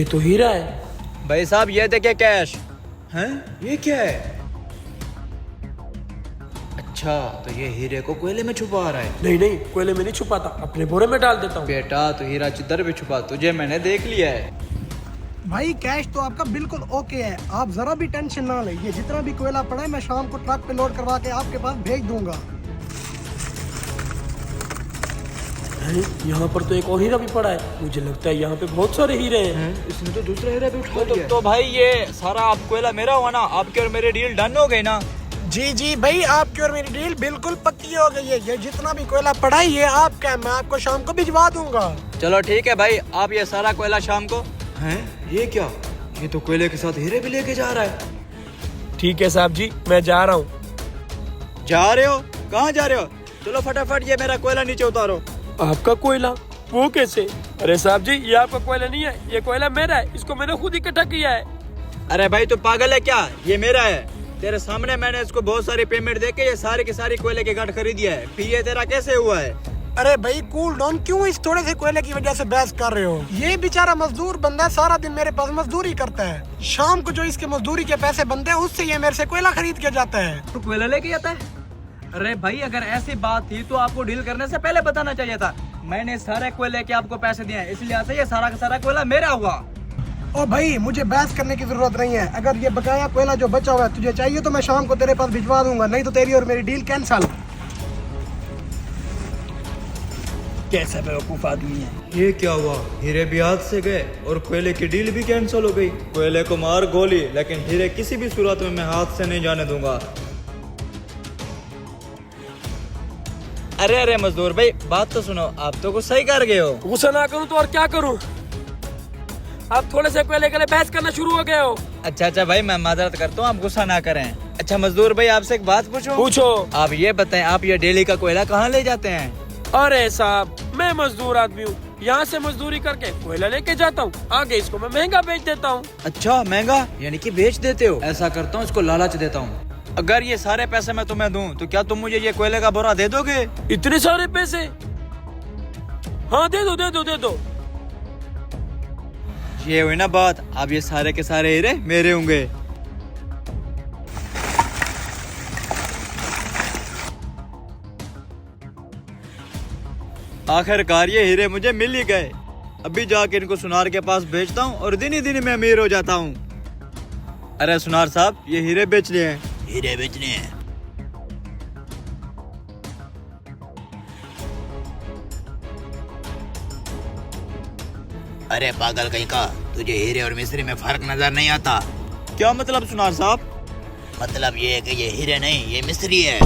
ये तो हीरा है। भाई साहब ये देखिए कैश। हैं ये क्या है? अच्छा तो ये हीरे को कोयले में छुपा रहा है। नहीं नहीं, कोयले में नहीं छुपाता, अपने बोरे में डाल देता हूँ। बेटा तो हीरा चिदर भी छुपा, तुझे मैंने देख लिया है। भाई कैश तो आपका बिल्कुल ओके है, आप जरा भी टेंशन ना लें। ये जितना भी कोयला पड़ा है मैं शाम को ट्रक पे लोड करवा के आपके पास भेज दूंगा। यहाँ पर तो एक और हीरा भी पड़ा है, मुझे लगता है यहाँ पे बहुत सारे हीरे हैं। इसने तो दूसरा हीरा भी उठा लिया। तो भाई ये सारा आप कोयला मेरा हुआ ना, आपके और मेरे डील डन हो गई ना? जी जी भाई, आपकी और मेरी डील बिल्कुल पक्की हो गई है। ये जितना भी कोयला पड़ा है ये आपका है, मैं आपको शाम को भिजवा दूंगा। चलो ठीक है भाई, आप ये सारा कोयला शाम को। हैं ये क्या? ये तो कोयले के साथ हीरे भी लेके जा रहा है। ठीक है साहब जी, मैं जा रहा हूँ। जा रहे हो? कहाँ जा रहे हो? चलो फटाफट ये मेरा कोयला नीचे उतारो। आपका कोयला? वो कैसे? अरे साहब जी, ये आपका कोयला नहीं है, ये कोयला मेरा है, इसको मैंने खुद इकट्ठा किया है। अरे भाई तू पागल है क्या? ये मेरा है, तेरे सामने मैंने इसको बहुत सारी पेमेंट देके ये सारी की सारी कोयले के गांठ खरीदी है, फिर ये तेरा कैसे हुआ है? अरे भाई कूल डाउन, क्यों इस थोड़े से कोयले की वजह से बहस कर रहे हो? ये बेचारा मजदूर बंदा सारा दिन मेरे पास मजदूरी करता है, शाम को जो इसके मजदूरी के पैसे बनते हैं उससे ये मेरे से कोयला खरीद के जाता है। तू कोयला लेके जाता है? अरे भाई अगर ऐसी बात थी तो आपको डील करने से पहले बताना चाहिए था। मैंने सारे कोयले के आपको पैसे दिए हैं, इसलिए से ये सारा का सारा कोयला मेरा हुआ। ओ भाई मुझे बहस करने की जरूरत नहीं है, अगर ये बकाया कोयला जो बचा हुआ है तुझे चाहिए तो मैं शाम को तेरे पास भिजवा दूंगा, नहीं तो तेरी और मेरी डील कैंसल। कैसा बेवकूफ आदमी है ये। क्या हुआ? हीरे भी हाथ से गए और कोयले की डील भी कैंसिल हो गई। कोयले को मार गोली, लेकिन हीरे किसी भी सूरत में मैं हाथ से नहीं जाने दूंगा। अरे मजदूर भाई बात तो सुनो, आप तो गुस्सा ही कर गए हो। गुस्सा ना करूँ तो और क्या करूँ? आप थोड़े से कोयले के लिए बहस करना शुरू हो गए हो। अच्छा भाई मैं माजरत करता हूँ, आप गुस्सा ना करें। अच्छा मजदूर भाई आपसे एक बात पूछूं? पूछो। आप ये बताएं, आप ये डेली का कोयला कहाँ ले जाते हैं? अरे साहब, मैं मजदूर आदमी हूँ, यहाँ से मजदूरी करके कोयला लेके जाता हूँ, आगे इसको मैं महंगा बेच देता हूँ। अच्छा महंगा यानी कि बेच देते हो? ऐसा करता हूँ, इसको लालच देता हूँ। अगर ये सारे पैसे मैं तुम्हें दूं तो क्या तुम मुझे ये कोयले का बोरा दे दोगे? इतने सारे पैसे? हाँ दे दो दे दो दे दो। ये हुई ना बात, अब ये सारे के सारे हीरे मेरे होंगे। आखिरकार ये हीरे मुझे मिल ही गए। अभी जाके इनको सुनार के पास बेचता हूँ और दिन ही दिन में अमीर हो जाता हूँ। अरे सुनार साहब ये हीरे बेच लिए हैं। हीरे बेचने हैं? अरे पागल कहीं का, तुझे हीरे और मिस्री में फर्क नजर नहीं आता? क्या मतलब सुनार साहब? मतलब ये है कि ये हीरे नहीं ये मिस्री है।